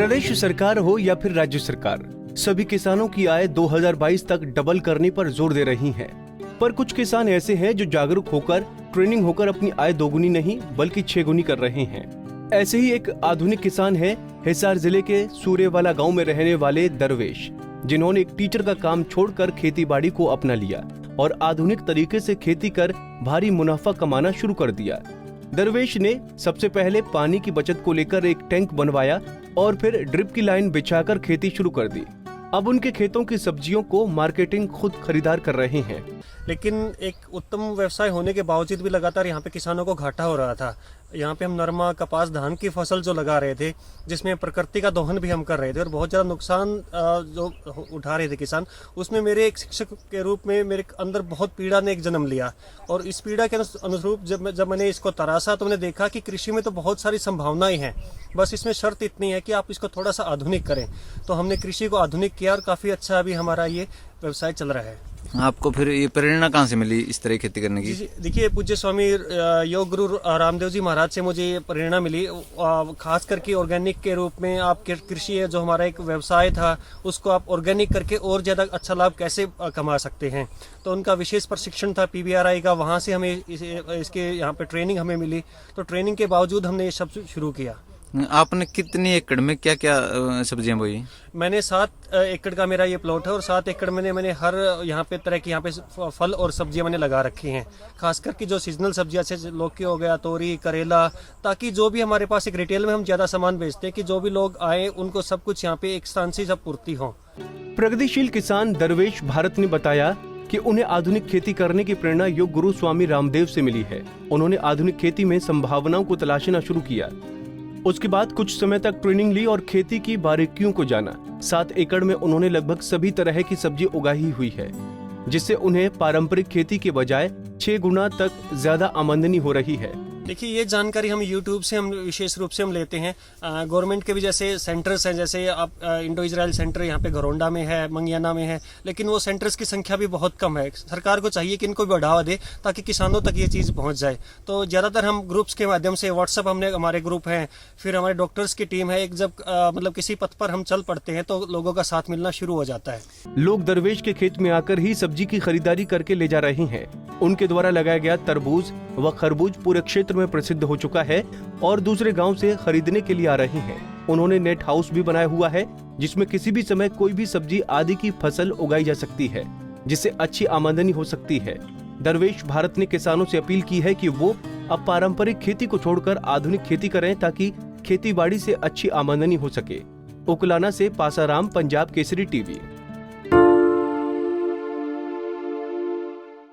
प्रदेश सरकार हो या फिर राज्य सरकार, सभी किसानों की आय 2022 तक डबल करने पर जोर दे रही है। पर कुछ किसान ऐसे हैं जो जागरूक होकर ट्रेनिंग होकर अपनी आय दोगुनी नहीं बल्कि 6 गुनी कर रहे हैं। ऐसे ही एक आधुनिक किसान है हिसार जिले के सूर्यवाला गांव में रहने वाले दरवेश, जिन्होंने एक टीचर का काम छोड़कर खेती बाड़ी को अपना लिया और आधुनिक तरीके से खेती कर भारी मुनाफा कमाना शुरू कर दिया। दरवेश ने सबसे पहले पानी की बचत को लेकर एक टैंक बनवाया और फिर ड्रिप की लाइन बिछाकर खेती शुरू कर दी। अब उनके खेतों की सब्जियों को मार्केटिंग खुद खरीदार कर रहे हैं। लेकिन एक उत्तम व्यवसाय होने के बावजूद भी लगातार यहाँ पे किसानों को घाटा हो रहा था। यहाँ पे हम नरमा, कपास, धान की फसल जो लगा रहे थे, जिसमें प्रकृति का दोहन भी हम कर रहे थे और बहुत ज़्यादा नुकसान जो उठा रहे थे किसान, उसमें मेरे एक शिक्षक के रूप में मेरे अंदर बहुत पीड़ा ने एक जन्म लिया। और इस पीड़ा के अनुरूप जब मैंने इसको तराशा तो मैंने देखा कि कृषि में तो बहुत सारी संभावनाएं हैं, बस इसमें शर्त इतनी है कि आप इसको थोड़ा सा आधुनिक करें। तो हमने कृषि को आधुनिक किया और काफ़ी अच्छा अभी हमारा ये व्यवसाय चल रहा है। आपको फिर ये प्रेरणा कहाँ से मिली इस तरह खेती करने की? देखिए, पूज्य स्वामी योग गुरु रामदेव जी महाराज से मुझे ये प्रेरणा मिली, खास करके ऑर्गेनिक के रूप में। आप कृषि है जो हमारा एक व्यवसाय था, उसको आप ऑर्गेनिक करके और ज़्यादा अच्छा लाभ कैसे कमा सकते हैं। तो उनका विशेष प्रशिक्षण था PBRI का, वहाँ से हमें इसके यहाँ पे ट्रेनिंग हमें मिली। तो ट्रेनिंग के बावजूद हमने ये सब शुरू किया। आपने कितनी एकड़ में क्या क्या सब्जियां बोई? मैंने 7 एकड़ का मेरा ये प्लॉट है और 7 एकड़ में मैंने हर यहाँ पे तरह की यहाँ पे फल और सब्जियां मैंने लगा रखी हैं। खास करके जो सीजनल सब्जियां जैसे लौकी हो गया, तोरी, करेला, ताकि जो भी हमारे पास एक रिटेल में हम ज़्यादा सामान बेचते हैं कि जो भी लोग आए उनको सब कुछ यहाँ पे एक स्थान से सब पूर्ति हो। प्रगतिशील किसान दरवेश भारत ने बताया कि उन्हें आधुनिक खेती करने की प्रेरणा योग गुरु स्वामी रामदेव से मिली है। उन्होंने आधुनिक खेती में संभावनाओं को तलाशना शुरू किया। उसके बाद कुछ समय तक ट्रेनिंग ली और खेती की बारीकियों को जाना। 7 एकड़ में उन्होंने लगभग सभी तरह की सब्जी उगाई हुई है, जिससे उन्हें पारंपरिक खेती के बजाय 6 गुना तक ज्यादा आमदनी हो रही है। देखिए, ये जानकारी हम YouTube से हम विशेष रूप से हम लेते हैं। गवर्नमेंट के भी जैसे सेंटर्स हैं, जैसे आप इंडो इजराइल सेंटर यहाँ पे घरोंडा में है, मंगियाना में है, लेकिन वो सेंटर्स की संख्या भी बहुत कम है। सरकार को चाहिए कि इनको भी बढ़ावा दे ताकि किसानों तक ये चीज़ पहुँच जाए। तो ज़्यादातर हम ग्रुप्स के माध्यम से, व्हाट्सअप हमने हमारे ग्रुप हैं, फिर हमारे डॉक्टर्स की टीम है। एक जब मतलब किसी पथ पर हम चल पड़ते हैं तो लोगों का साथ मिलना शुरू हो जाता है। लोग दरवेश के खेत में आकर ही सब्जी की खरीदारी करके ले जा रहे हैं। उनके द्वारा लगाया गया तरबूज व खरबूज पूरे क्षेत्र में प्रसिद्ध हो चुका है और दूसरे गांव से खरीदने के लिए आ रहे हैं। उन्होंने नेट हाउस भी बनाया हुआ है, जिसमें किसी भी समय कोई भी सब्जी आदि की फसल उगाई जा सकती है, जिससे अच्छी आमदनी हो सकती है। दरवेश भारत ने किसानों से अपील की है कि वो अब पारंपरिक खेती को छोड़कर आधुनिक खेती करें ताकि खेती बाड़ी से अच्छी आमदनी हो सके। उकलाना से पासाराम, पंजाब केसरी टीवी।